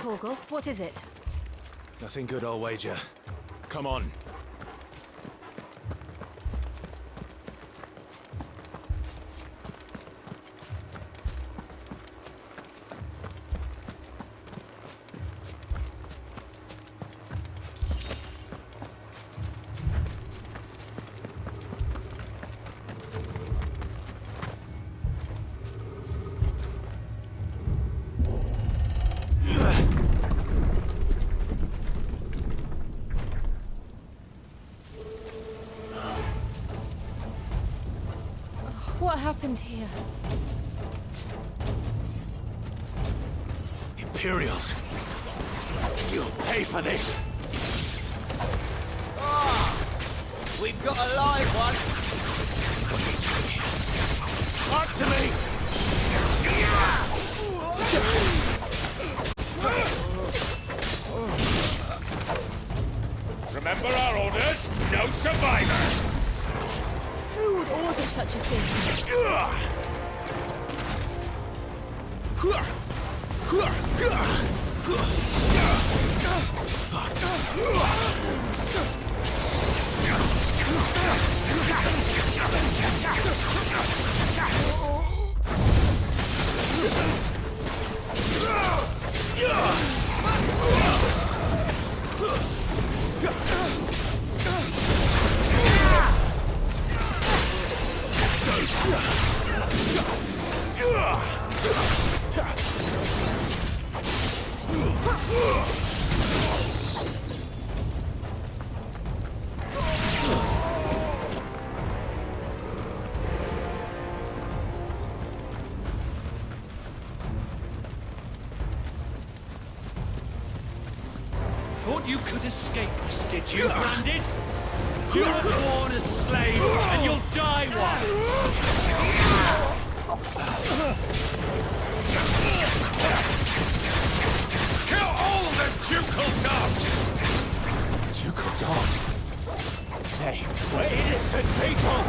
Torgal, what is it? Nothing good, I'll wager. Come on. What happened here? Imperials! You'll pay for this! We've got a live one. Talk to me! Remember our orders? No survivors! Who would order such a thing? Thought you could escape us, did you, Branded? You were born a slave, and you'll die one! Kill all the ducal dogs! Ducal dogs? Hey, we're innocent people!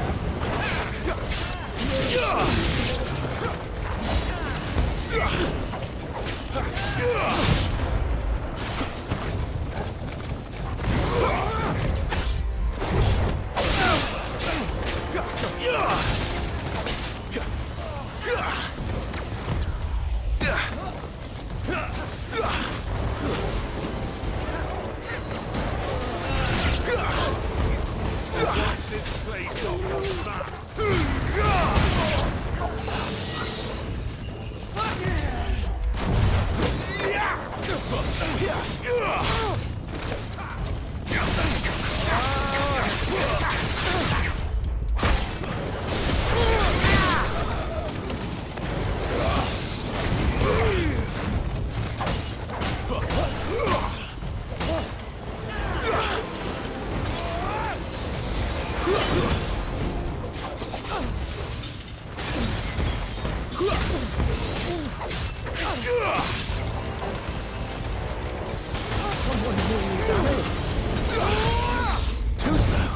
This place on the map! Someone nearly done it. Too slow.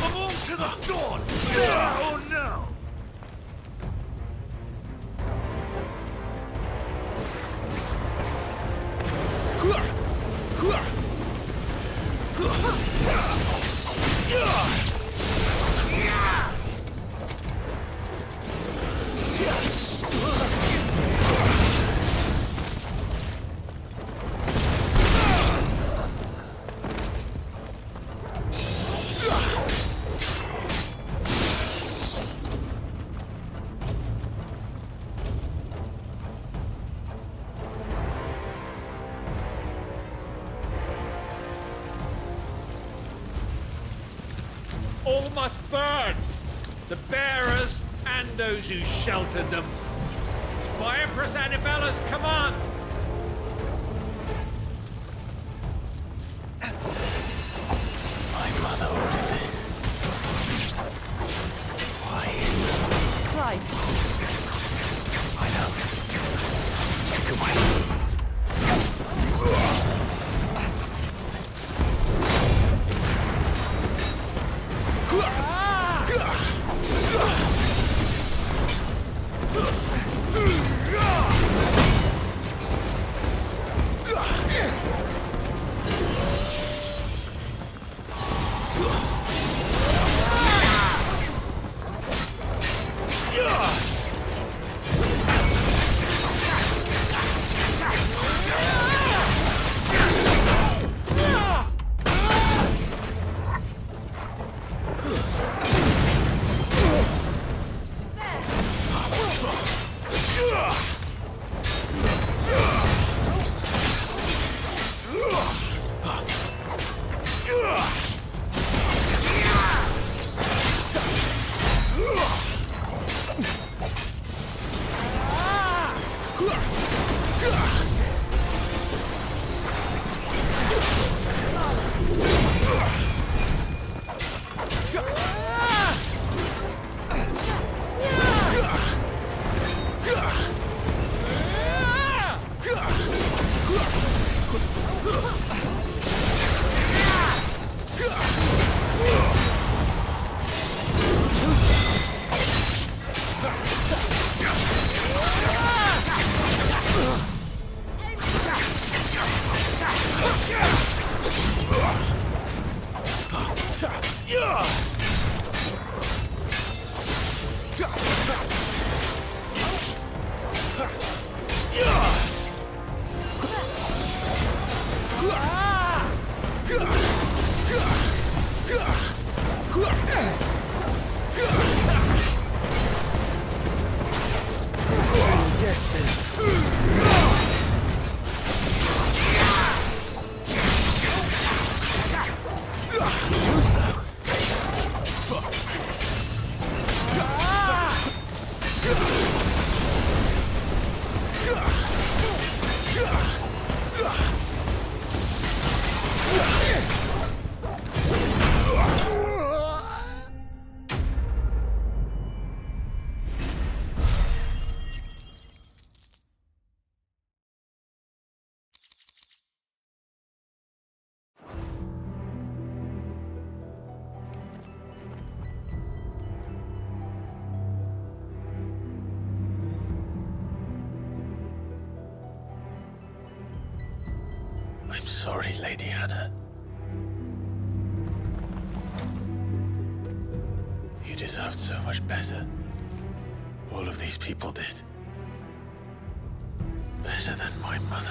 Come on to the sword! Oh no! All must burn! The bearers and those who sheltered them. By Empress Annibella's command, I'm sorry, Lady Hannah. You deserved so much better. All of these people did. Better than my mother.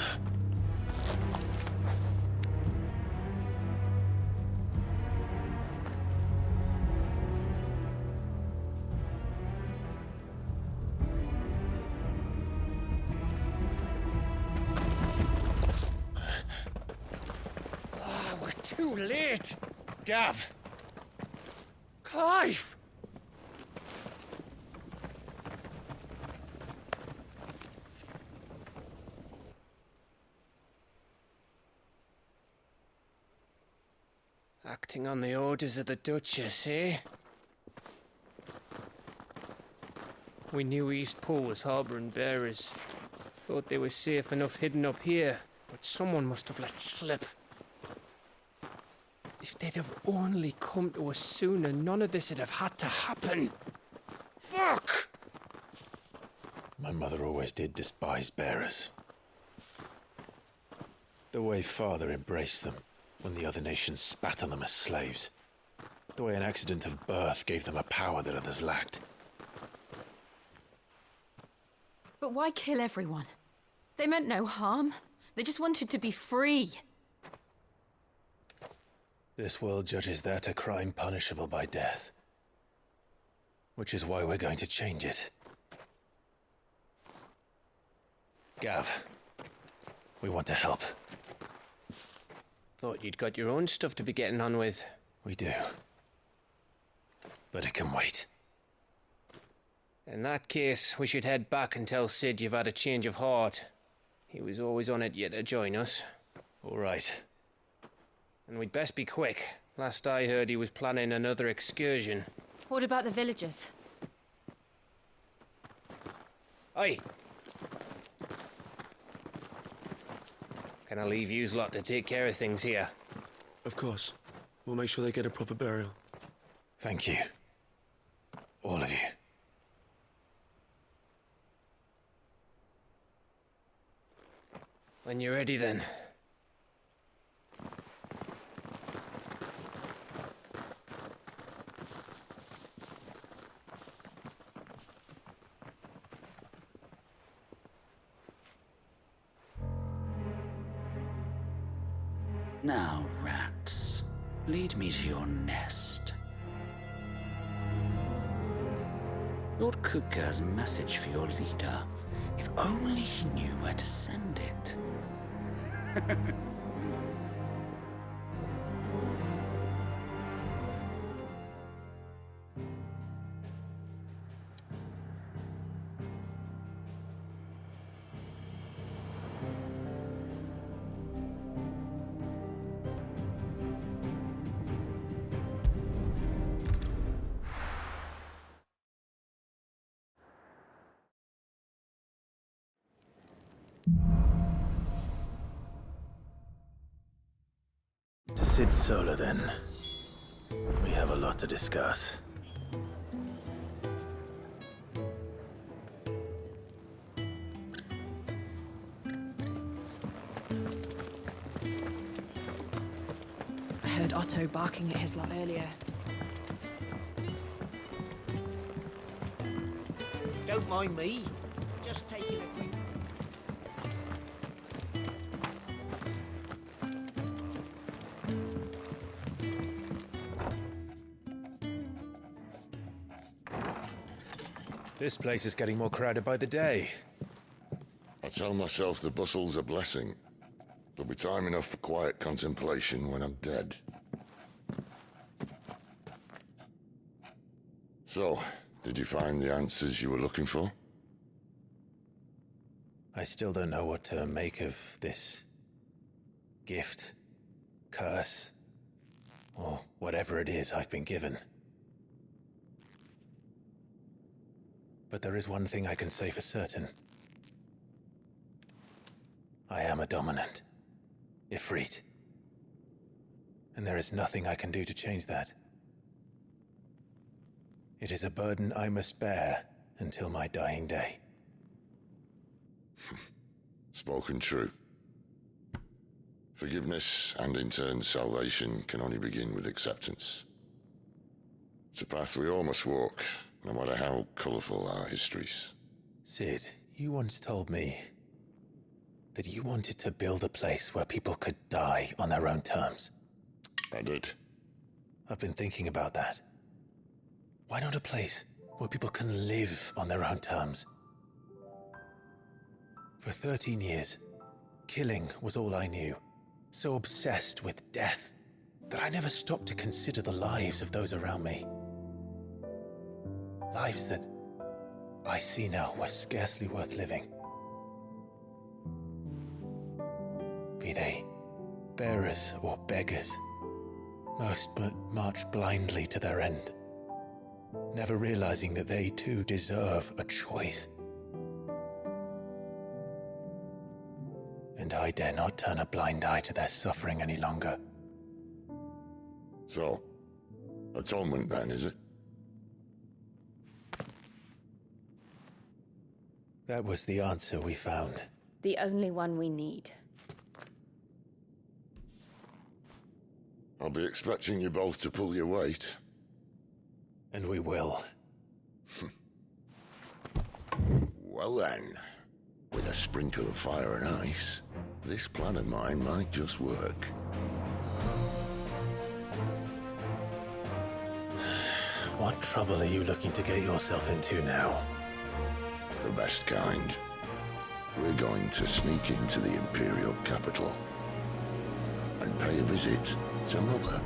We're too late. Gav! Clive! Acting on the orders of the Duchess, eh? We knew East Pool was harbouring bearers. Thought they were safe enough hidden up here, but someone must have let slip. If they'd have only come to us sooner, none of this would have had to happen. Fuck! My mother always did despise bearers. The way Father embraced them when the other nations spat on them as slaves. The way an accident of birth gave them a power that others lacked. But why kill everyone? They meant no harm. They just wanted to be free. This world judges that a crime punishable by death. Which is why we're going to change it. Gav, we want to help. Thought you'd got your own stuff to be getting on with. We do. But it can wait. In that case, we should head back and tell Sid you've had a change of heart. He was always on it yet to join us. All right. And we'd best be quick. Last I heard, he was planning another excursion. What about the villagers? Oi! Can I leave yous lot to take care of things here? Of course. We'll make sure they get a proper burial. Thank you. All of you. When you're ready, then. Now, rats, lead me to your nest. Lord Kupka has a message for your leader. If only he knew where to send it. To Sid Solar, then. We have a lot to discuss. I heard Otto barking at his lot earlier. Don't mind me. Just taking a quick... This place is getting more crowded by the day. I tell myself the bustle's a blessing. There'll be time enough for quiet contemplation when I'm dead. So, did you find the answers you were looking for? I still don't know what to make of this gift, curse, or whatever it is I've been given. But there is one thing I can say for certain. I am a dominant, Ifrit. And there is nothing I can do to change that. It is a burden I must bear until my dying day. Spoken true. Forgiveness and in turn salvation can only begin with acceptance. It's a path we all must walk, no matter how colourful our histories. Sid, you once told me that you wanted to build a place where people could die on their own terms. I did. I've been thinking about that. Why not a place where people can live on their own terms? For 13 years, killing was all I knew. So obsessed with death that I never stopped to consider the lives of those around me. Lives that I see now were scarcely worth living. Be they bearers or beggars, most but march blindly to their end, never realizing that they too deserve a choice. And I dare not turn a blind eye to their suffering any longer. So, atonement then, is it? That was the answer we found. The only one we need. I'll be expecting you both to pull your weight. And we will. Well then, with a sprinkle of fire and ice, this plan of mine might just work. What trouble are you looking to get yourself into now? The best kind. We're going to sneak into the Imperial capital and pay a visit to Mother.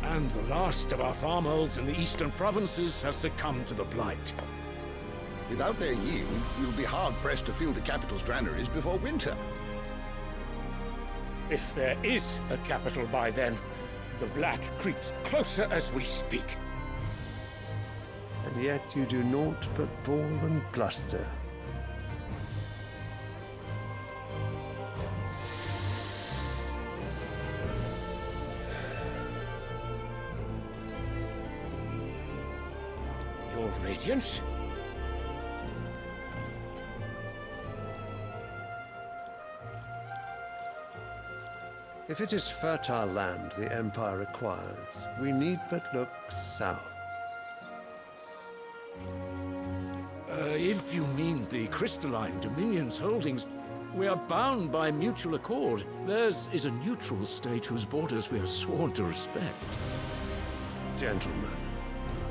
And the last of our farmholds in the eastern provinces has succumbed to the blight. Without their yield, you'll be hard-pressed to fill the capital's granaries before winter. If there is a capital by then, the black creeps closer as we speak. And yet you do naught but bawl and bluster. Your Radiance? If it is fertile land the Empire requires, we need but look south. If you mean the crystalline Dominion's holdings, we are bound by mutual accord. Theirs is a neutral state whose borders we are sworn to respect. Gentlemen,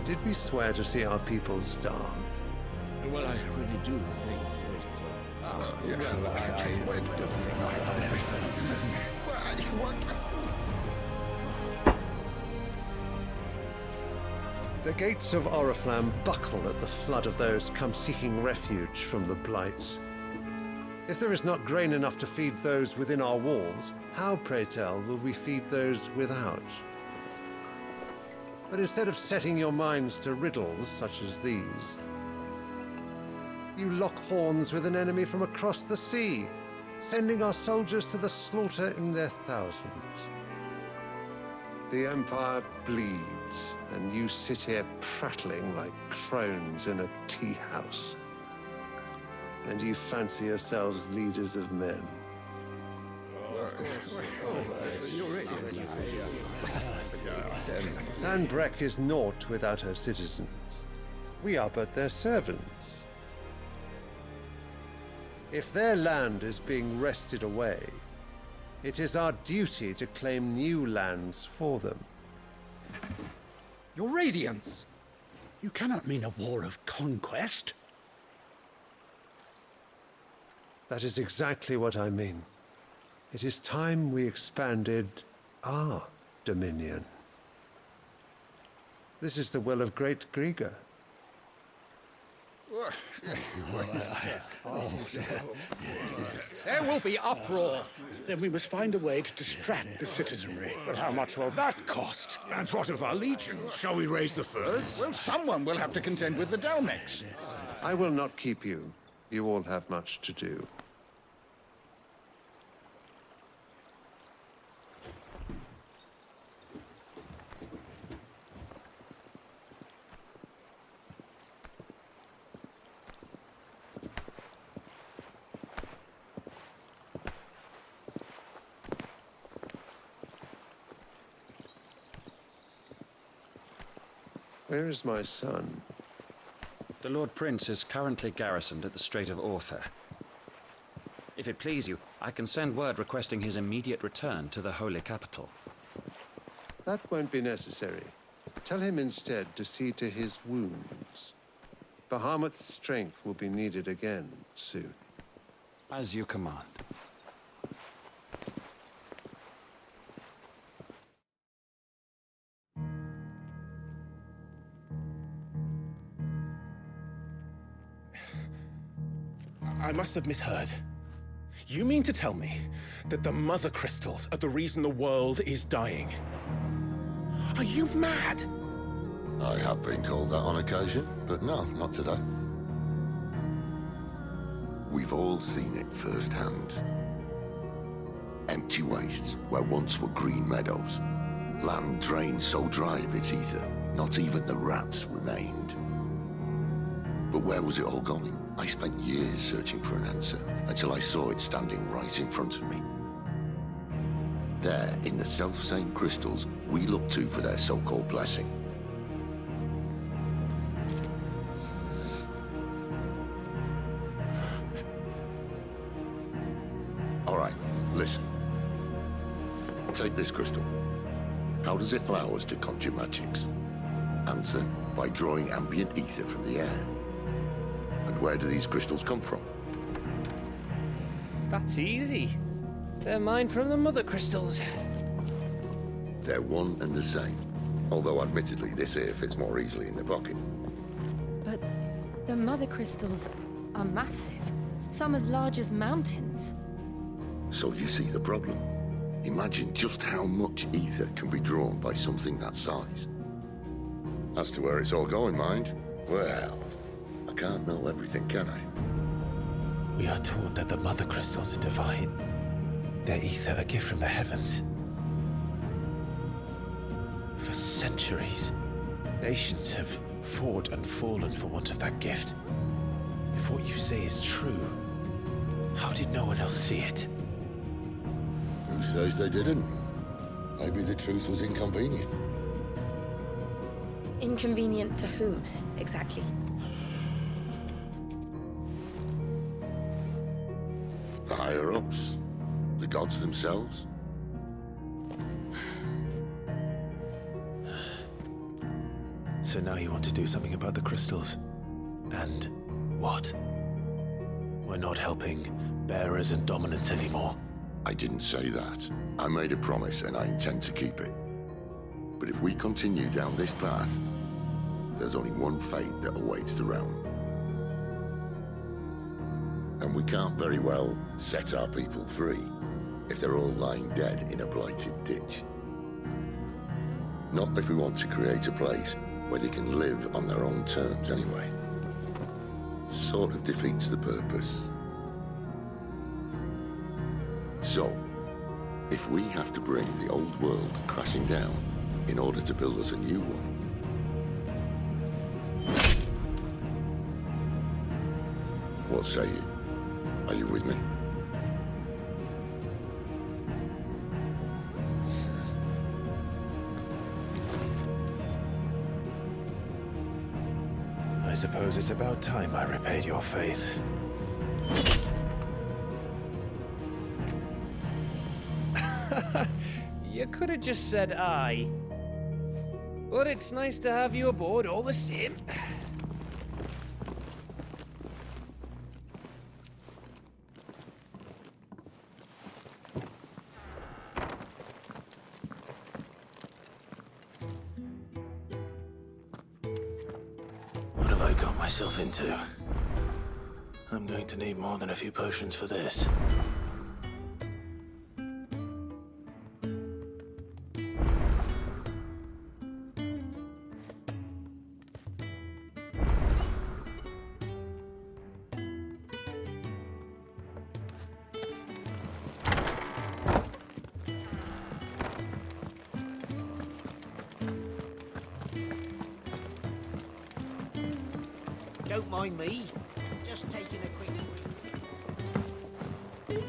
did we swear to see our people starve? Well, I really do think The gates of Oriflamme buckle at the flood of those come seeking refuge from the blight. If there is not grain enough to feed those within our walls, how, pray tell, will we feed those without? But instead of setting your minds to riddles such as these, you lock horns with an enemy from across the sea, sending our soldiers to the slaughter in their thousands. The Empire bleeds, and you sit here prattling like crones in a tea house. And you fancy yourselves leaders of men. Zan Brek is naught without her citizens. We are but their servants. If their land is being wrested away, it is our duty to claim new lands for them. Your Radiance! You cannot mean a war of conquest. That is exactly what I mean. It is time we expanded our dominion. This is the will of great Grieger. There will be uproar. Then we must find a way to distract the citizenry. But how much will that cost? And what of our legions? Shall we raise the furs? Well, someone will have to contend with the Dalmeks. I will not keep you. You all have much to do. Where is my son? The Lord Prince is currently garrisoned at the Strait of Arthur. If it please you, I can send word requesting his immediate return to the Holy Capital. That won't be necessary. Tell him instead to see to his wounds. Bahamut's strength will be needed again soon. As you command. I must have misheard. You mean to tell me that the mother crystals are the reason the world is dying? Are you mad? I have been called that on occasion, but no, not today. We've all seen it firsthand. Empty wastes where once were green meadows. Land drained so dry of its ether, not even the rats remained. But where was it all going? I spent years searching for an answer until I saw it standing right in front of me. There, in the self-same crystals we look to for their so-called blessing. All right, listen. Take this crystal. How does it allow us to conjure magics? Answer, by drawing ambient ether from the air. And where do these crystals come from? That's easy. They're mine from the mother crystals. They're one and the same. Although admittedly this here fits more easily in the pocket. But the mother crystals are massive. Some as large as mountains. So you see the problem. Imagine just how much ether can be drawn by something that size. As to where it's all going, mind, well, I can't know everything, can I? We are taught that the mother crystals are divine. Their ether a gift from the heavens. For centuries, nations have fought and fallen for want of that gift. If what you say is true, how did no one else see it? Who says they didn't? Maybe the truth was inconvenient. Inconvenient to whom, exactly? The higher-ups? The gods themselves? So now you want to do something about the crystals. And what? We're not helping bearers and dominants anymore. I didn't say that. I made a promise and I intend to keep it. But if we continue down this path, there's only one fate that awaits the realm. And we can't very well set our people free if they're all lying dead in a blighted ditch. Not if we want to create a place where they can live on their own terms anyway. Sort of defeats the purpose. So, if we have to bring the old world crashing down in order to build us a new one, what say you? Are you with me? I suppose it's about time I repaid your faith. You could have just said aye. But it's nice to have you aboard all the same. What have I got myself into? I'm going to need more than a few potions for this. Don't mind me. Just taking a quick read.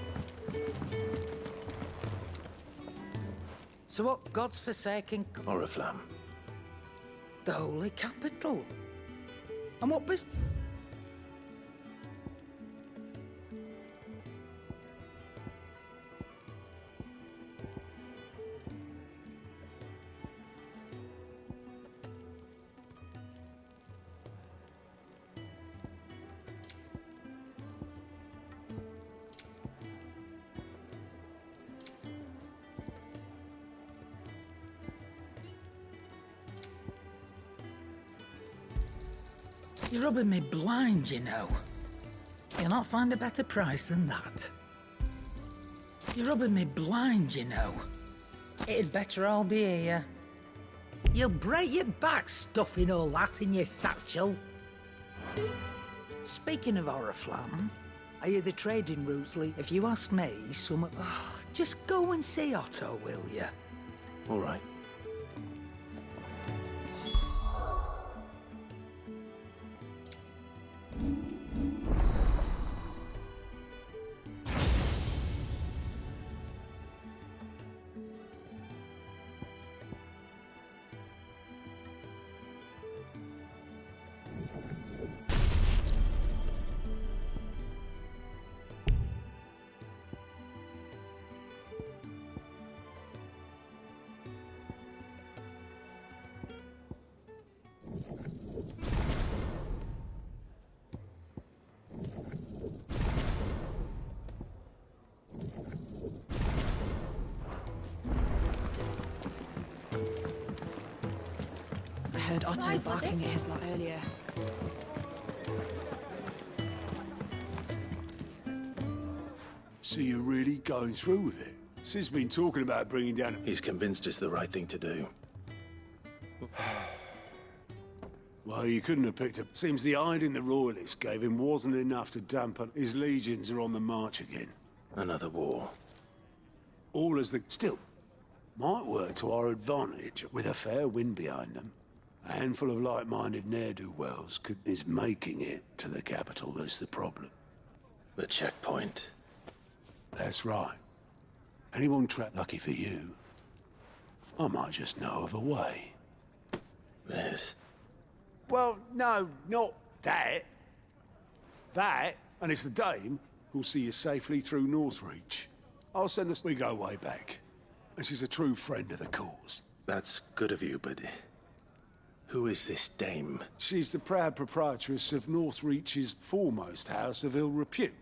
So what God's forsaken... Oriflamme. The Holy Capital. And what business... You're rubbing me blind, you know. You'll not find a better price than that. You're rubbing me blind, you know. It'd better all be here. You'll break your back stuffing all that in your satchel. Speaking of Oriflamme, are you the trading routes lead? If you ask me, some... Oh, just go and see Otto, will you? All right. I heard Otto barking at his lot earlier. So you're really going through with it? Sid's been talking about bringing down... He's convinced it's the right thing to do. Well, you couldn't have picked up... Seems the hiding the royalists gave him wasn't enough to dampen... His legions are on the march again. Another war. All as the... Still, might work to our advantage with a fair wind behind them. A handful of like-minded ne'er-do-wells is making it to the capital. That's the problem. The checkpoint. That's right. Anyone trapped, lucky for you, I might just know of a way. This? Well, no, not that. That, and it's the dame who'll see you safely through Northreach. I'll send us... We go way back. And she's a true friend of the cause. That's good of you, but... Who is this dame? She's the proud proprietress of Northreach's foremost house of ill repute.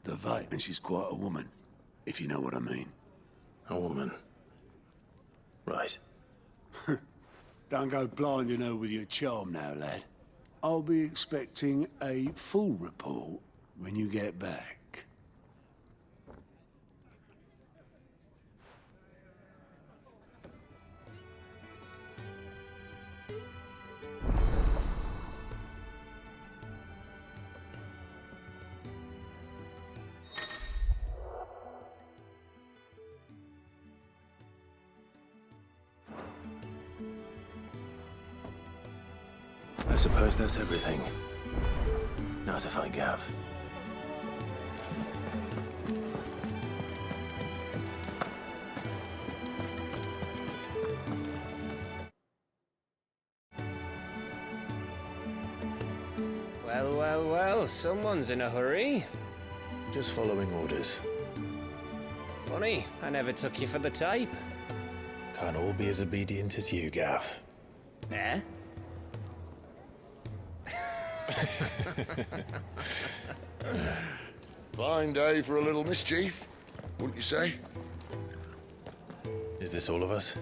The Vate, and she's quite a woman, if you know what I mean. A woman? Right. Don't go blinding her with your charm now, lad. I'll be expecting a full report when you get back. I suppose that's everything. Now to find Gav. Well, well, well, someone's in a hurry. Just following orders. Funny, I never took you for the type. Can't all be as obedient as you, Gav. Eh? Fine day for a little mischief, wouldn't you say? Is this all of us?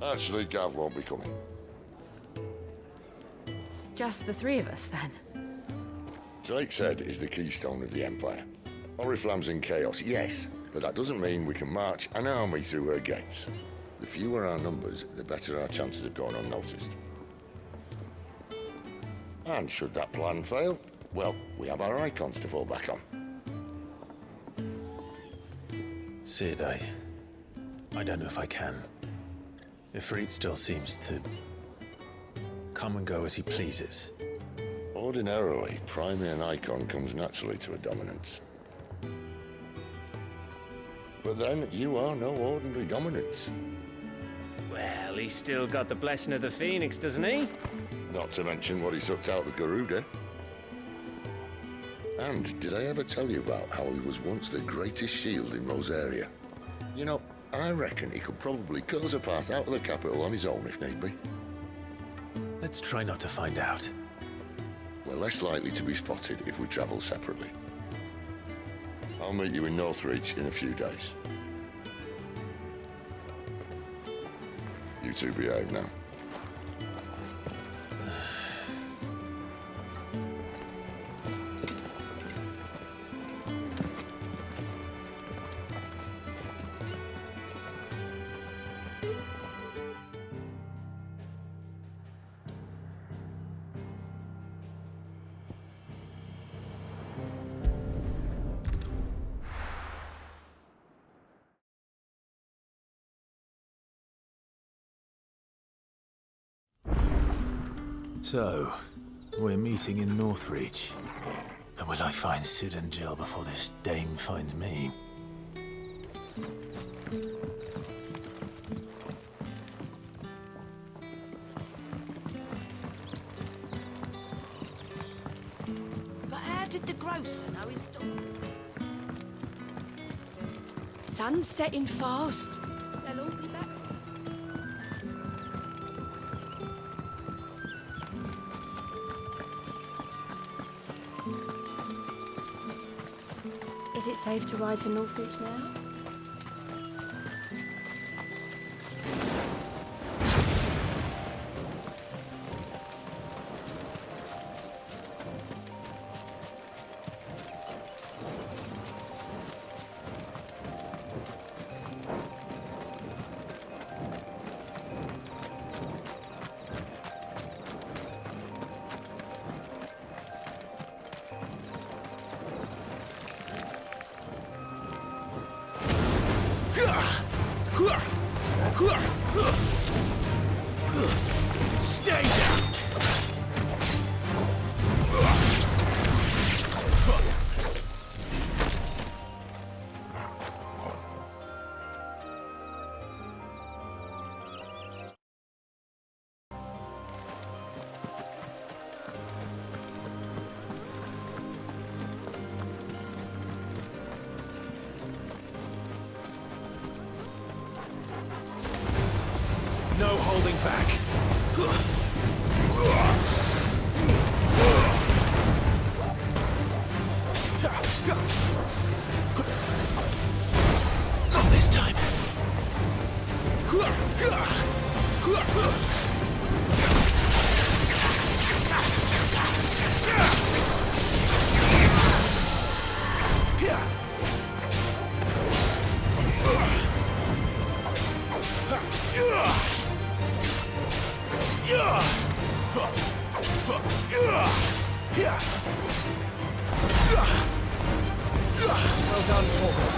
Actually, Gav won't be coming. Just the three of us, then? Drake's Head is the keystone of the Empire. Oriflamme's in chaos, yes, but that doesn't mean we can march an army through her gates. The fewer our numbers, the better our chances of going unnoticed. And should that plan fail, well, we have our icons to fall back on. Sid, I don't know if I can. Ifrit still seems to come and go as he pleases. Ordinarily, priming an icon comes naturally to a dominance. But then, you are no ordinary dominance. Well, he's still got the blessing of the Phoenix, doesn't he? Not to mention what he sucked out of Garuda. And did I ever tell you about how he was once the greatest shield in Rosaria? You know, I reckon he could probably cut us a path out of the capital on his own if need be. Let's try not to find out. We're less likely to be spotted if we travel separately. I'll meet you in Northreach in a few days. You two behave now. So, we're meeting in Northreach. But will I find Sid and Jill before this dame finds me? But how did the grocer know his daughter? Sun's setting fast. They'll all be back. Is it safe to ride to Northreach now? Stay down! No holding back. Not this time. Well done, Torgal.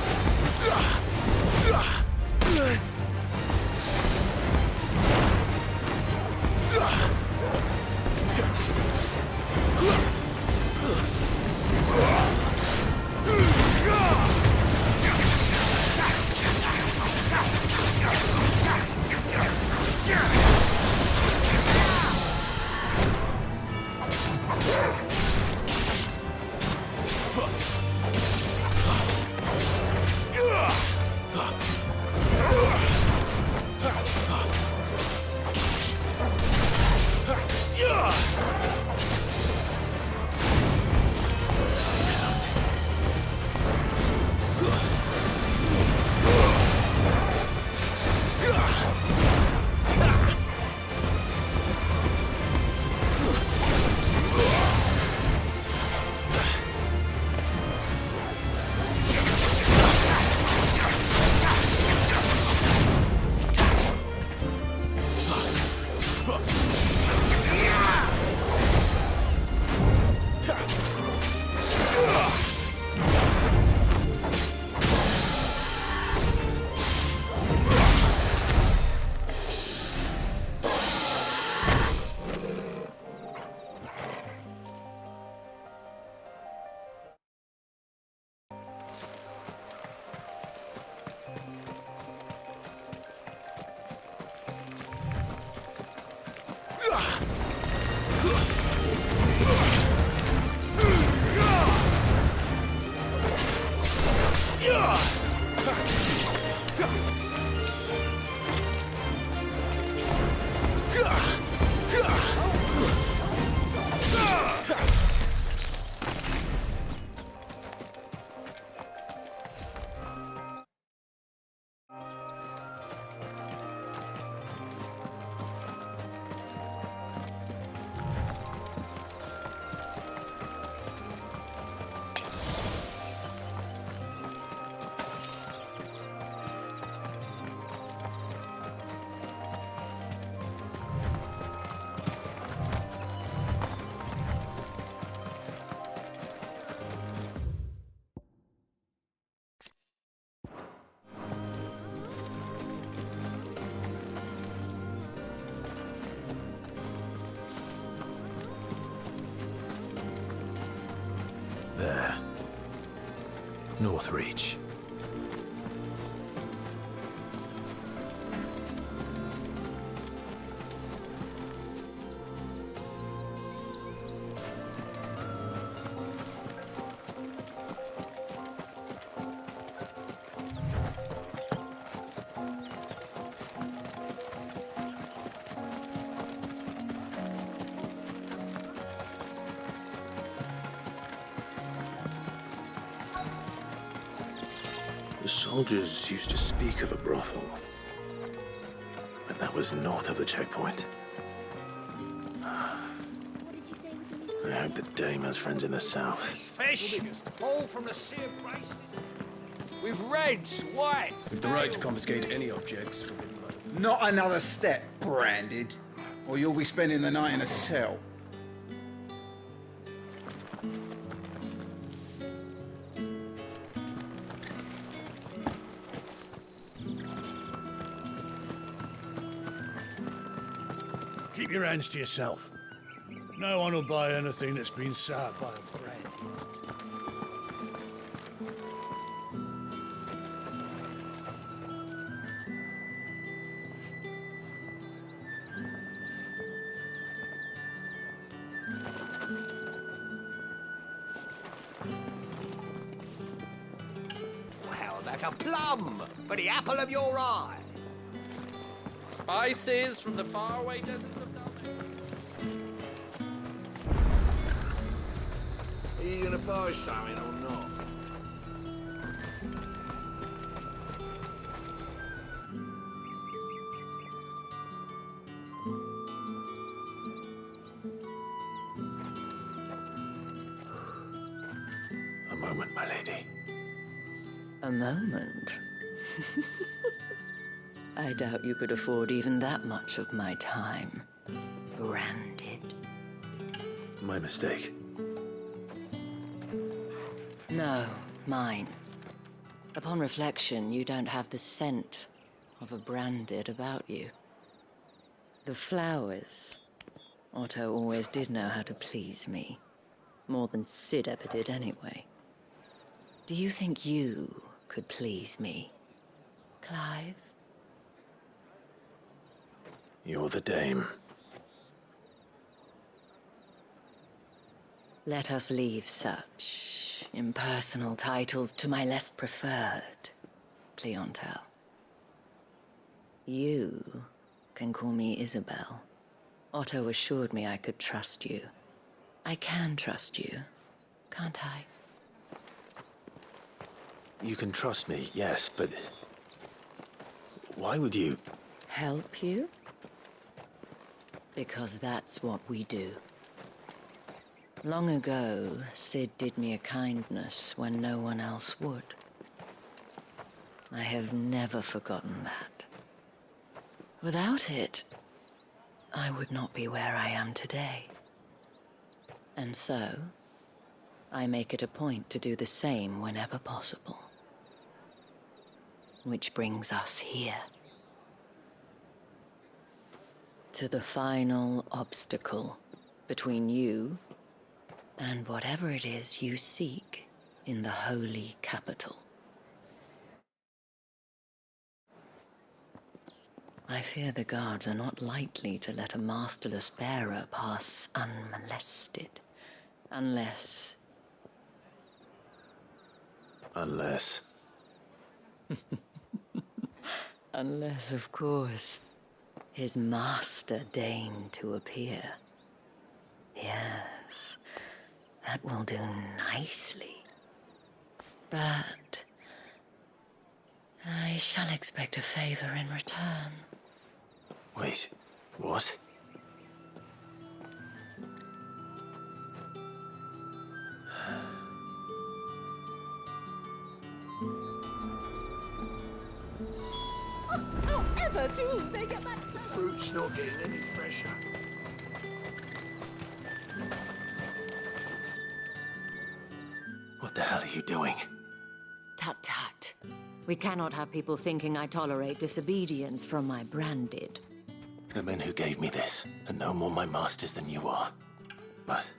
Northreach. The soldiers used to speak of a brothel, but that was north of the checkpoint. I hope the dame has friends in the south. Fish! All from the Sea of Graces. With reds, whites. We've the right to confiscate any objects from the Not another step, Branded, or you'll be spending the night in a cell. Keep your hands to yourself. No one will buy anything that's been soured by a brand. Well, that a plum for the apple of your eye. Spices from the faraway deserts of Are you gonna buy something or not? A moment, my lady. A moment? I doubt you could afford even that much of my time. Branded. My mistake. No, mine. Upon reflection, you don't have the scent of a branded about you. The flowers. Otto always did know how to please me. More than Sid ever did anyway. Do you think you could please me, Clive? You're the dame. Let us leave such impersonal titles to my less preferred clientele. You can call me Isabel. Otto assured me I could trust you. I can trust you, can't I? You can trust me, yes, but why would you? Help you? Because that's what we do. Long ago, Sid did me a kindness when no one else would. I have never forgotten that. Without it, I would not be where I am today. And so, I make it a point to do the same whenever possible. Which brings us here. To the final obstacle between you and whatever it is you seek in the holy capital. I fear the guards are not likely to let a masterless bearer pass unmolested, unless... Unless... Unless, of course, his master deigned to appear. Yes, that will do nicely. But I shall expect a favor in return. Wait, what? How ever do they get that? The fruit's not getting any fresher. What the hell are you doing? Tut tut. We cannot have people thinking I tolerate disobedience from my branded. The men who gave me this are no more my masters than you are. But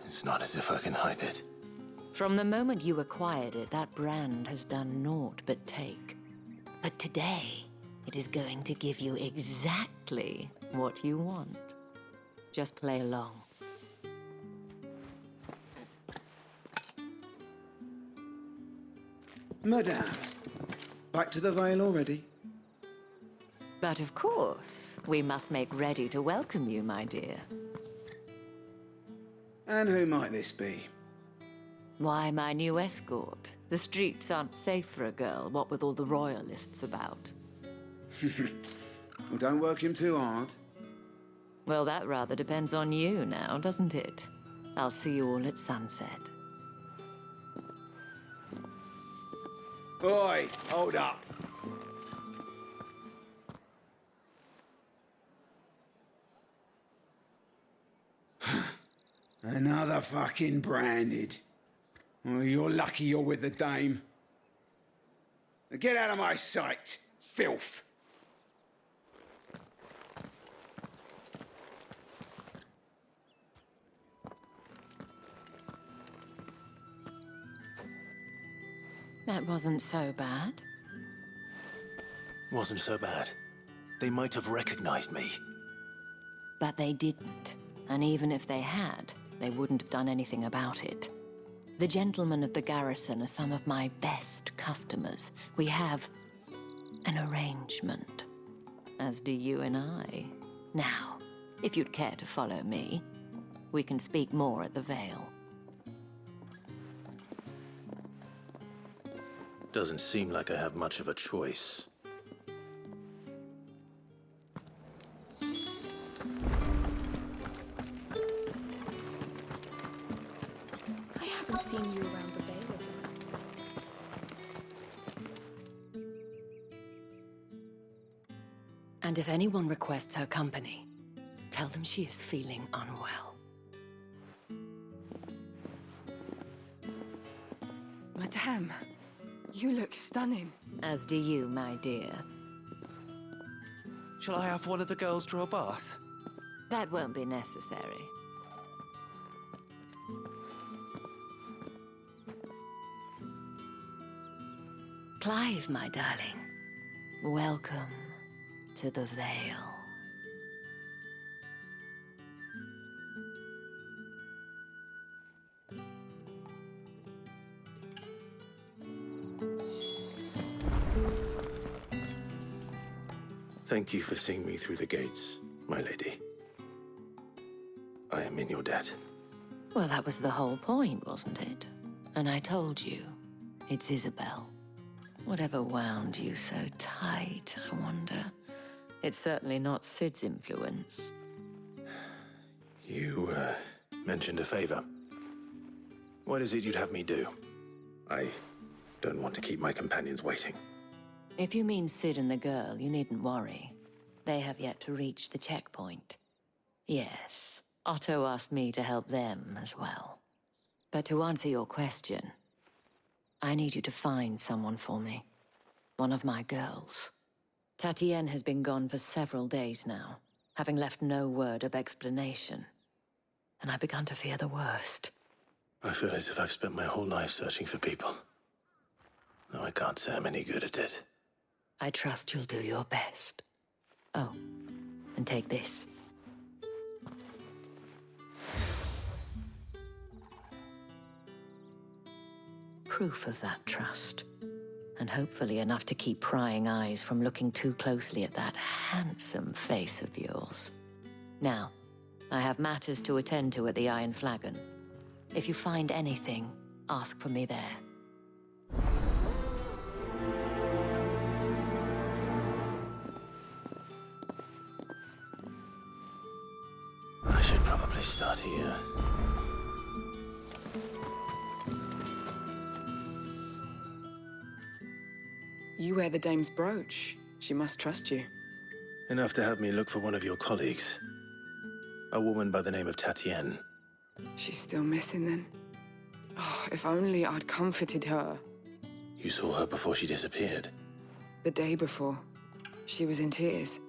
it's not as if I can hide it. From the moment you acquired it, that brand has done naught but take. But today, it is going to give you exactly what you want. Just play along. Madame, back to the Vale already? But of course, we must make ready to welcome you, my dear. And who might this be? Why, my new escort. The streets aren't safe for a girl, what with all the royalists about. Well, don't work him too hard. Well, that rather depends on you now, doesn't it? I'll see you all at sunset. Oi, hold up. Another fucking branded. Oh, you're lucky you're with the dame. Now get out of my sight, filth. That wasn't so bad. Wasn't so bad. They might have recognized me. But they didn't. And even if they had, they wouldn't have done anything about it. The gentlemen of the garrison are some of my best customers. We have an arrangement, as do you and I. Now, if you'd care to follow me, we can speak more at the Vale. Doesn't seem like I have much of a choice. I haven't seen you around the Vale. And if anyone requests her company, tell them she is feeling unwell. Madame, you look stunning. As do you, my dear. Shall I have one of the girls draw a bath? That won't be necessary. Clive, my darling, welcome to the Vale. Thank you for seeing me through the gates, my lady. I am in your debt. Well, that was the whole point, wasn't it? And I told you, it's Isabel. Whatever wound you so tight, I wonder. It's certainly not Sid's influence. You, mentioned a favor. What is it you'd have me do? I don't want to keep my companions waiting. If you mean Sid and the girl, you needn't worry. They have yet to reach the checkpoint. Yes, Otto asked me to help them as well. But to answer your question, I need you to find someone for me. One of my girls. Tatienne has been gone for several days now, having left no word of explanation. And I've begun to fear the worst. I feel as if I've spent my whole life searching for people. Though I can't say I'm any good at it. I trust you'll do your best. Oh, and take this. Proof of that trust. And hopefully enough to keep prying eyes from looking too closely at that handsome face of yours. Now, I have matters to attend to at the Iron Flagon. If you find anything, ask for me there. I should probably start here. You wear the dame's brooch. She must trust you. Enough to have me look for one of your colleagues. A woman by the name of Tatienne. She's still missing then. Oh, if only I'd comforted her. You saw her before she disappeared? The day before. She was in tears.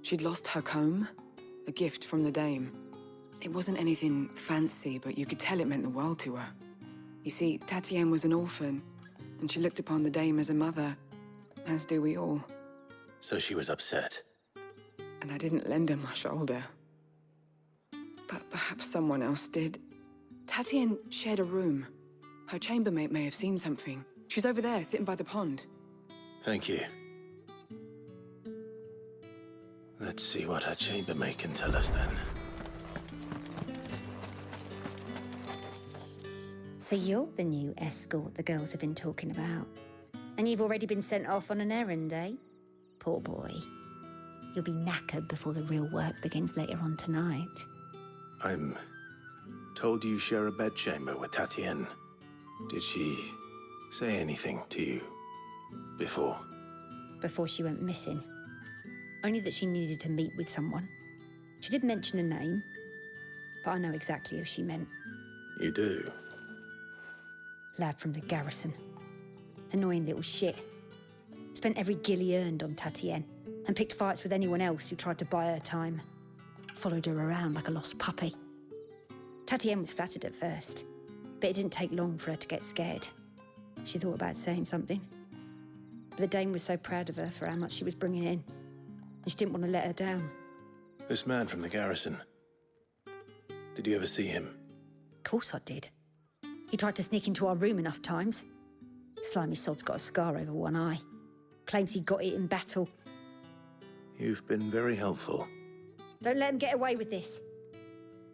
She'd lost her comb, a gift from the dame. It wasn't anything fancy, but you could tell it meant the world to her. You see, Tatienne was an orphan, and she looked upon the dame as a mother, as do we all. So she was upset. And I didn't lend her my shoulder. But perhaps someone else did. Tatienne shared a room. Her chambermaid may have seen something. She's over there, sitting by the pond. Thank you. Let's see what her chambermaid can tell us then. So you're the new escort the girls have been talking about. And you've already been sent off on an errand, eh? Poor boy. You'll be knackered before the real work begins later on tonight. I'm told you share a bedchamber with Tatienne. Did she say anything to you before? Before she went missing. Only that she needed to meet with someone. She did mention a name, but I know exactly who she meant. You do? Lad from the garrison. Annoying little shit. Spent every guil he earned on Tatienne and picked fights with anyone else who tried to buy her time. Followed her around like a lost puppy. Tatienne was flattered at first, but it didn't take long for her to get scared. She thought about saying something. But the dame was so proud of her for how much she was bringing in, and she didn't want to let her down. This man from the garrison. Did you ever see him? Of course I did. He tried to sneak into our room enough times. Slimy sod's got a scar over one eye. Claims he got it in battle. You've been very helpful. Don't let him get away with this.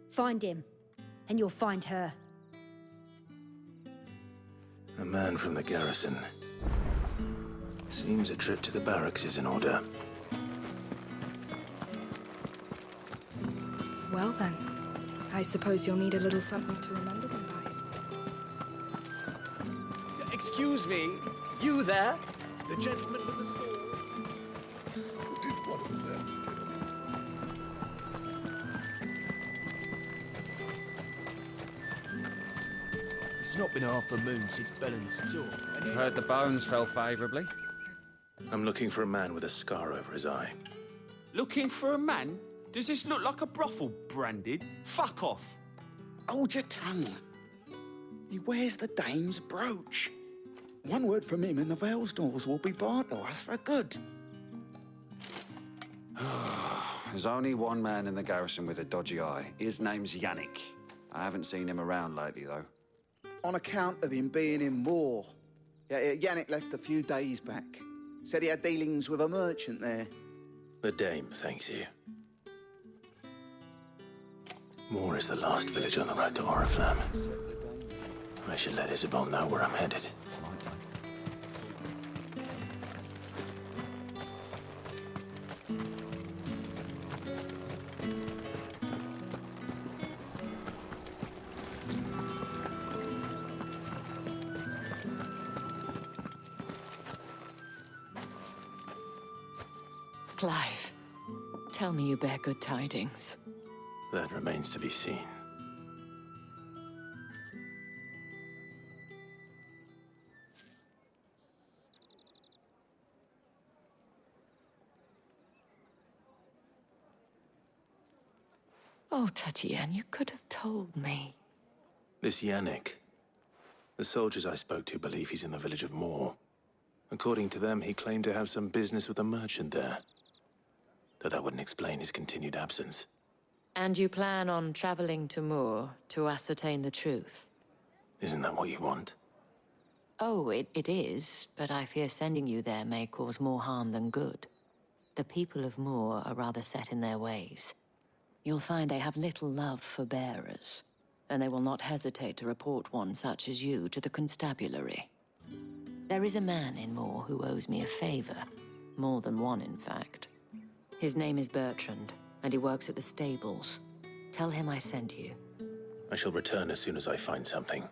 Find him, and you'll find her. A man from the garrison. Seems a trip to the barracks is in order. Well then, I suppose you'll need a little something to remember me by. Excuse me, you there? The gentleman with the sword? Did one of them It's not been half a moon since Bellen's tour. Heard the bones fell favourably. I'm looking for a man with a scar over his eye. Looking for a man? Does this look like a brothel, Branded? Fuck off. Hold your tongue. He wears the dame's brooch. One word from him and the Vale's doors will be barred to us for good. There's only one man in the garrison with a dodgy eye. His name's Yannick. I haven't seen him around lately, though. On account of him being in war. Yeah, Yannick left a few days back. Said he had dealings with a merchant there. The dame thanks you. Moor is the last village on the road to Oriflamme. I should let Isabel know where I'm headed. Clive, tell me you bear good tidings. That remains to be seen. Oh, Tatienne, you could have told me. This Yannick. The soldiers I spoke to believe he's in the village of Moor. According to them, he claimed to have some business with a merchant there. Though that wouldn't explain his continued absence. And you plan on traveling to Moor to ascertain the truth? Isn't that what you want? Oh, it is, but I fear sending you there may cause more harm than good. The people of Moor are rather set in their ways. You'll find they have little love for bearers, and they will not hesitate to report one such as you to the constabulary. There is a man in Moor who owes me a favor. More than one, in fact. His name is Bertrand, and he works at the stables. Tell him I sent you. I shall return as soon as I find something.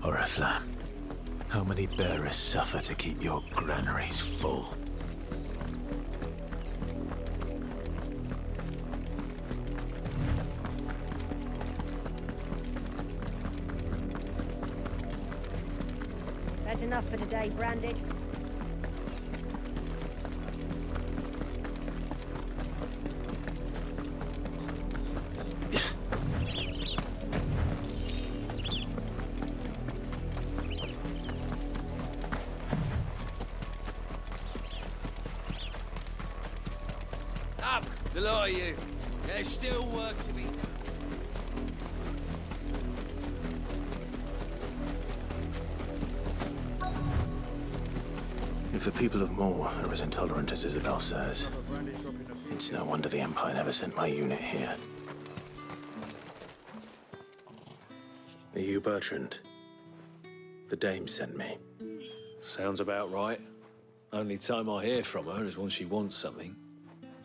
Oriflamme. How many bearers suffer to keep your granaries full? That's enough for today, Branded. Up, the lot of you. There's still work to be done. If the people of Moor are as intolerant as Isabel says, it's no wonder the Empire never sent my unit here. Are you Bertrand? The dame sent me. Sounds about right. Only time I hear from her is when she wants something.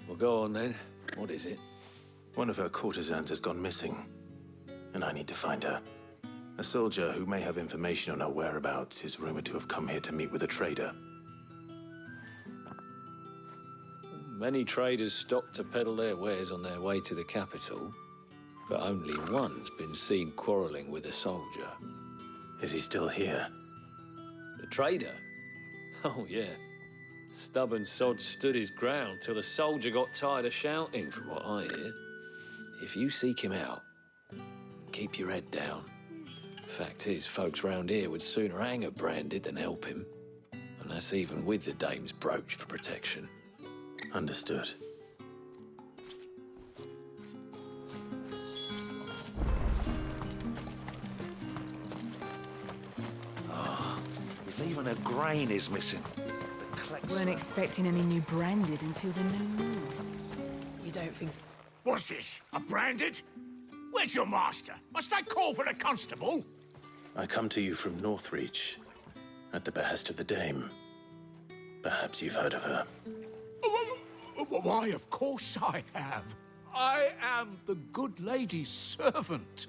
Well, go on then. What is it? One of her courtesans has gone missing, and I need to find her. A soldier who may have information on her whereabouts is rumored to have come here to meet with a trader. Many traders stop to peddle their wares on their way to the capital, but only one's been seen quarrelling with a soldier. Is he still here? The trader? Oh, yeah. Stubborn sod stood his ground till the soldier got tired of shouting, from what I hear. If you seek him out, keep your head down. Fact is, folks round here would sooner hang a Branded than help him. And that's even with the dame's brooch for protection. Understood. If even a grain is missing. Weren't expecting any new Branded until the new moon. You don't think... What's this? A Branded? Where's your master? Must I call for the constable? I come to you from Northreach, at the behest of the dame. Perhaps you've heard of her. Why, of course I have. I am the good lady's servant.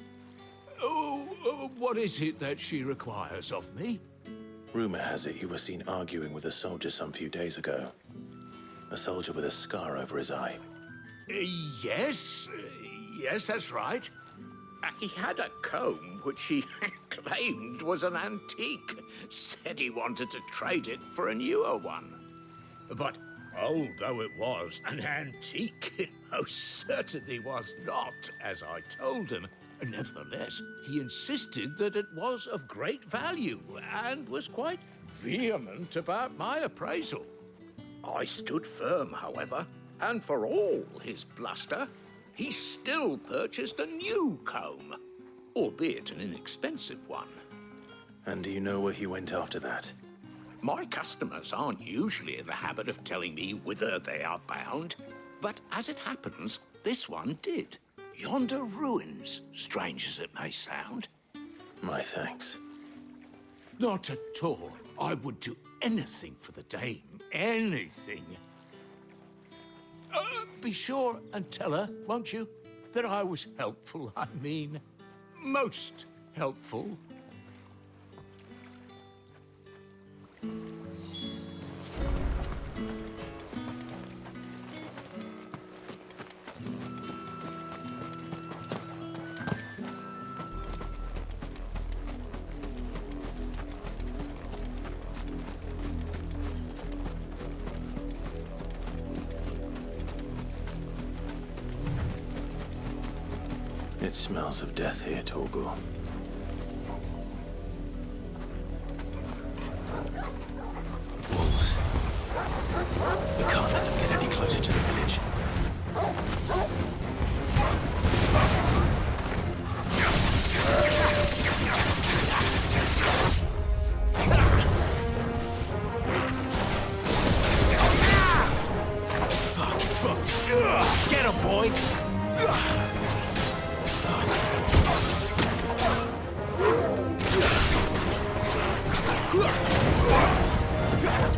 What is it that she requires of me? Rumor has it you were seen arguing with a soldier some few days ago. A soldier with a scar over his eye. Yes, that's right. He had a comb which he claimed was an antique. Said he wanted to trade it for a newer one. But old though it was, an antique it most certainly was not, as I told him. Nevertheless, he insisted that it was of great value and was quite vehement about my appraisal. I stood firm, however, and for all his bluster, he still purchased a new comb, albeit an inexpensive one. And do you know where he went after that? My customers aren't usually in the habit of telling me whither they are bound, but as it happens, this one did. Yonder ruins, strange as it may sound. My thanks. Not at all. I would do anything for the dame. Anything. Be sure and tell her, won't you, that I was helpful. I mean, most helpful. It smells of death here, Torgul. Wolves. We can't let them get any closer to the village. Get him, boy!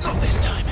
Not this time.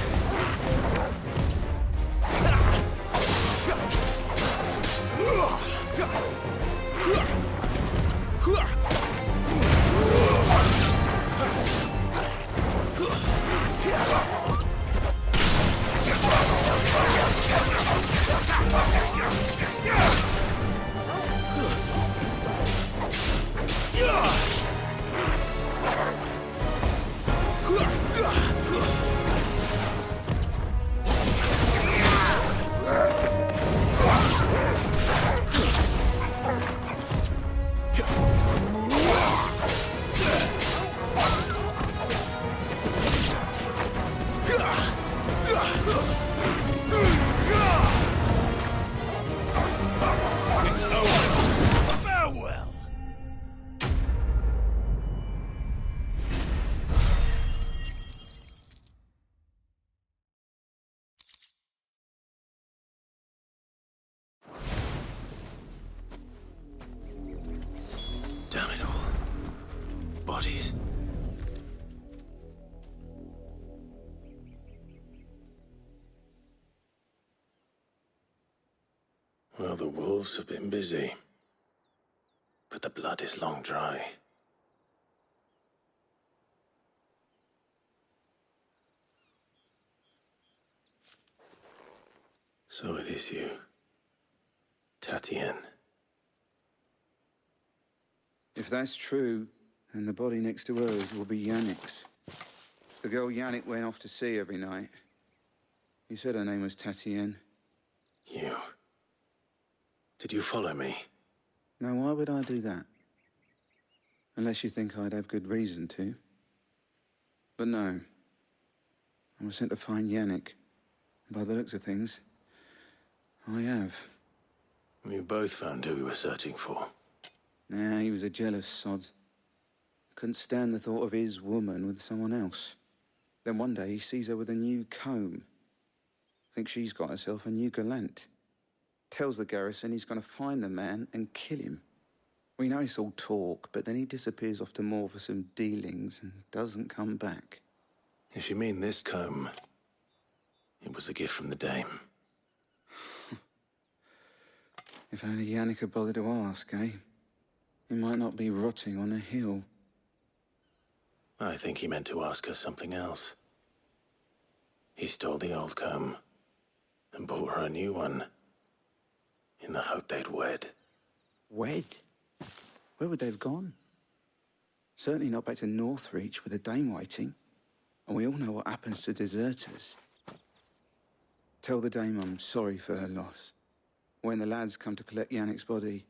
Damn it all. Bodies. Well, the wolves have been busy, but the blood is long dry. So it is you, Tatienne. If that's true, then the body next to hers will be Yannick's. The girl Yannick went off to see every night. He said her name was Tatienne. You? Did you follow me? Now, why would I do that? Unless you think I'd have good reason to. But no. I was sent to find Yannick. By the looks of things, I have. We both found who we were searching for. Nah, he was a jealous sod. Couldn't stand the thought of his woman with someone else. Then one day he sees her with a new comb. Thinks she's got herself a new gallant. Tells the garrison he's going to find the man and kill him. We know it's all talk, but then he disappears off to Moor for some dealings and doesn't come back. If you mean this comb, it was a gift from the dame. If only Yannick had bothered to ask, eh? He might not be rotting on a hill. I think he meant to ask us something else. He stole the old comb and bought her a new one in the hope they'd wed. Wed? Where would they have gone? Certainly not back to Northreach with a dame waiting. And we all know what happens to deserters. Tell the dame I'm sorry for her loss. When the lads come to collect Yannick's body,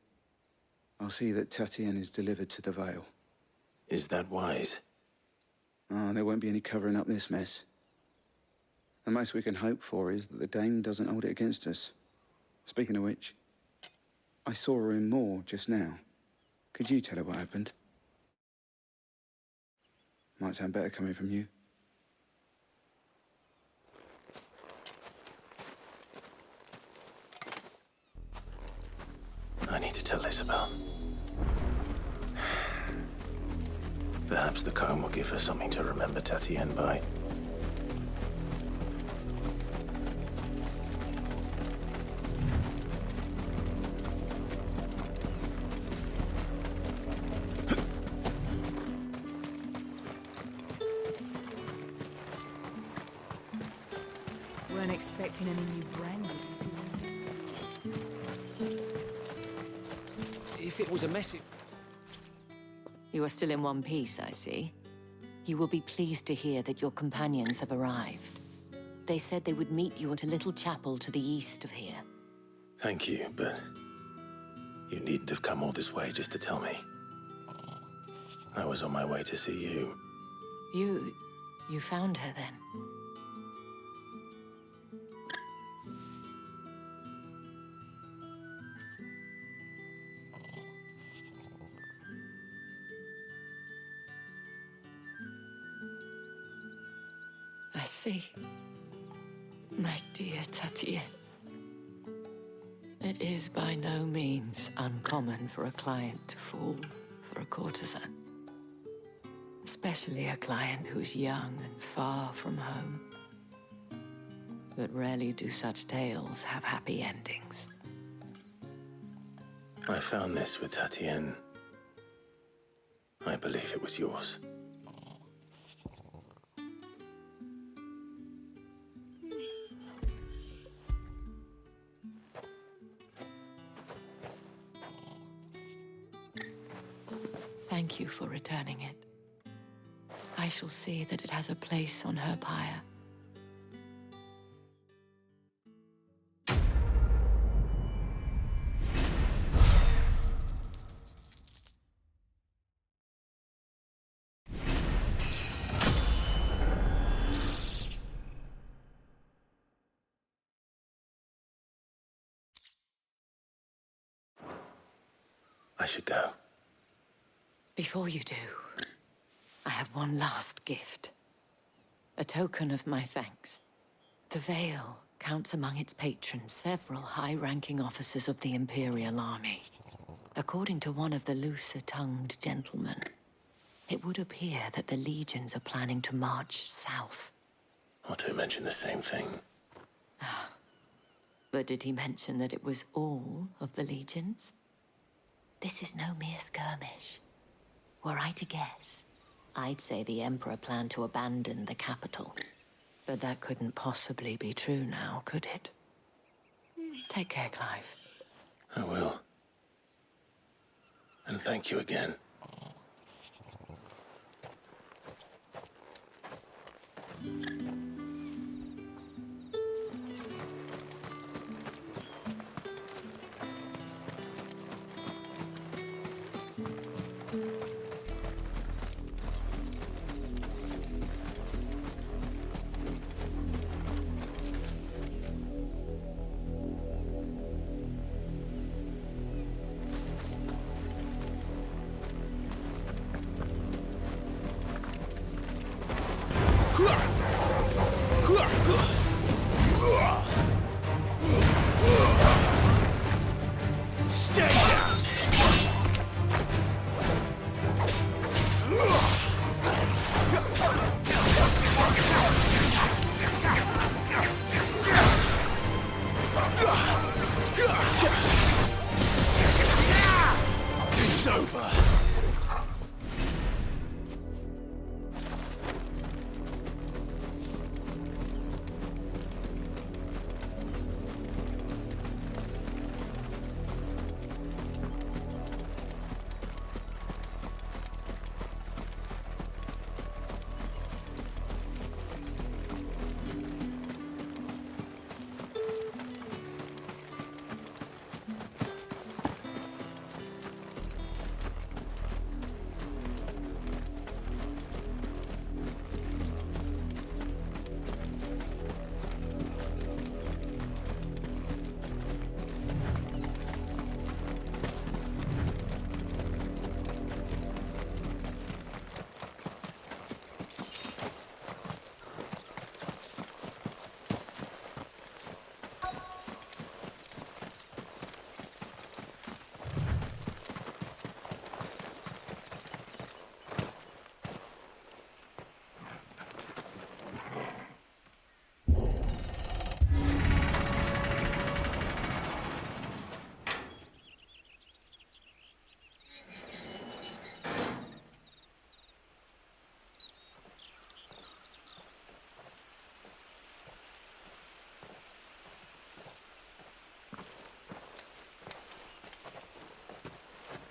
I'll see that Tatienne is delivered to the Vale. Is that wise? Oh, there won't be any covering up this mess. The most we can hope for is that the dame doesn't hold it against us. Speaking of which, I saw her in Moor just now. Could you tell her what happened? Might sound better coming from you. I need to tell Isabel. Perhaps the comb will give her something to remember Tatienne by. Weren't expecting any new brandy. If it was a message... You are still in one piece, I see. You will be pleased to hear that your companions have arrived. They said they would meet you at a little chapel to the east of here. Thank you, but you needn't have come all this way just to tell me. I was on my way to see you. You found her then? I see. My dear Tatienne. It is by no means uncommon for a client to fall for a courtesan. Especially a client who's young and far from home. But rarely do such tales have happy endings. I found this with Tatienne. I believe it was yours. Thank you for returning it. I shall see that it has a place on her pyre. I should go. Before you do, I have one last gift. A token of my thanks. The Vale counts among its patrons several high-ranking officers of the Imperial Army. According to one of the looser-tongued gentlemen, it would appear that the legions are planning to march south. Or to mention the same thing. But did he mention that it was all of the legions? This is no mere skirmish. Were I to guess, I'd say the Emperor planned to abandon the capital. But that couldn't possibly be true now, could it? Take care, Clive. I will. And thank you again. Stay down! It's over.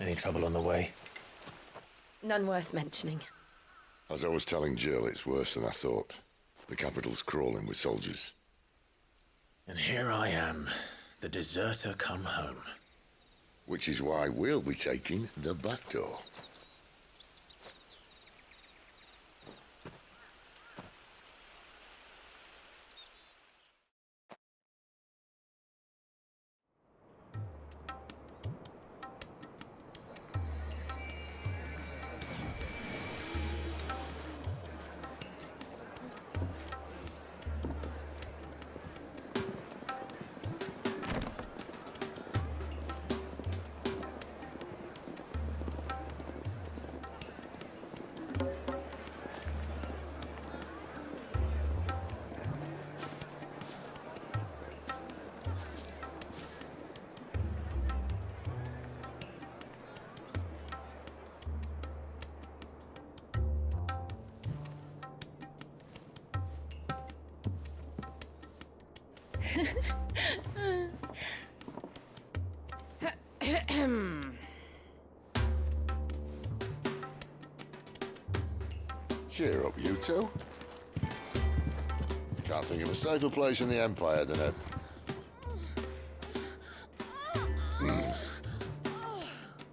Any trouble on the way? None worth mentioning. As I was telling Jill, it's worse than I thought. The capital's crawling with soldiers. And here I am, the deserter come home. Which is why we'll be taking the back door. Cheer up, you two. Can't think of a safer place in the Empire than a...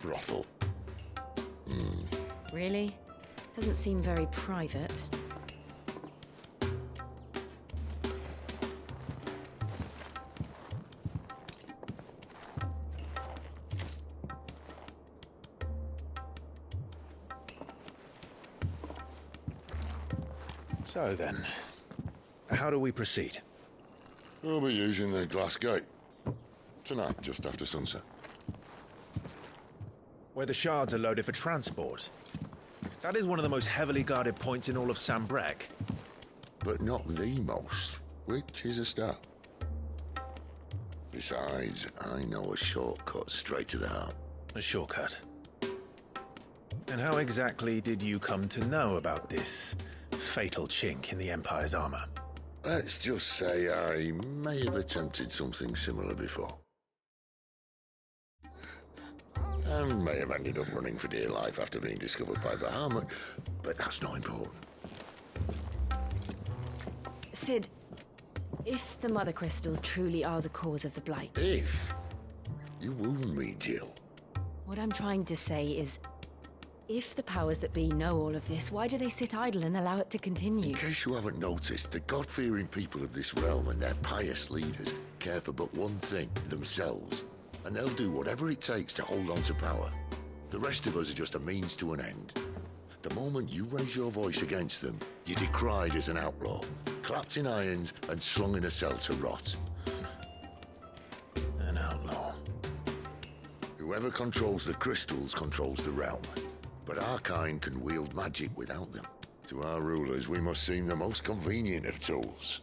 brothel. Really? Doesn't seem very private. So then, how do we proceed? We'll be using the glass gate. Tonight, just after sunset. where the shards are loaded for transport. That is one of the most heavily guarded points in all of Zan Brekk. But not the most, which is a start. Besides, I know a shortcut straight to the heart. A shortcut? And how exactly did you come to know about this fatal chink in the Empire's armor? Let's just say I may have attempted something similar before. And may have ended up running for dear life after being discovered by Bahamut, but that's not important. Sid, if the Mother Crystals truly are the cause of the Blight... If? You wound me, Jill. What I'm trying to say is, if the powers that be know all of this, why do they sit idle and allow it to continue? In case you haven't noticed, the God-fearing people of this realm and their pious leaders care for but one thing, themselves. And they'll do whatever it takes to hold on to power. The rest of us are just a means to an end. The moment you raise your voice against them, you're decried as an outlaw, clapped in irons and slung in a cell to rot. An outlaw. Whoever controls the crystals controls the realm. But our kind can wield magic without them. To our rulers, we must seem the most convenient of tools,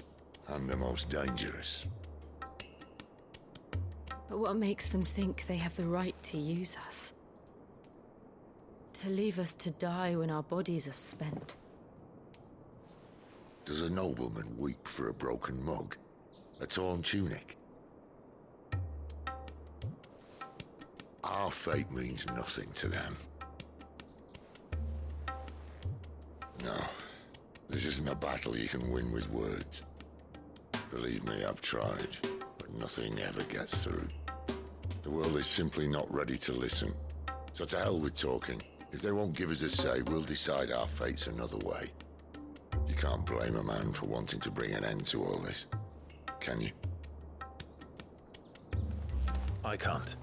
and the most dangerous. But what makes them think they have the right to use us? To leave us to die when our bodies are spent? Does a nobleman weep for a broken mug? A torn tunic? Our fate means nothing to them. No, this isn't a battle you can win with words. Believe me, I've tried, but nothing ever gets through. The world is simply not ready to listen. So to hell with talking. If they won't give us a say, we'll decide our fates another way. You can't blame a man for wanting to bring an end to all this, can you? I can't.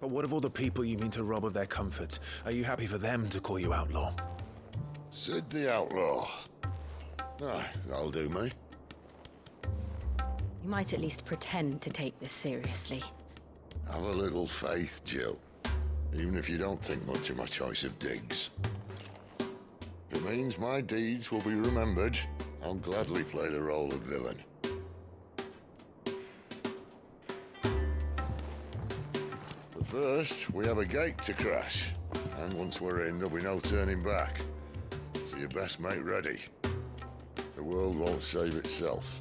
But what of all the people you mean to rob of their comforts? Are you happy for them to call you outlaw? Sid the outlaw. Ah, that'll do me. You might at least pretend to take this seriously. Have a little faith, Jill. Even if you don't think much of my choice of digs. If it means my deeds will be remembered, I'll gladly play the role of villain. But first, we have a gate to crash. And once we're in, there'll be no turning back. So you best make ready. The world won't save itself.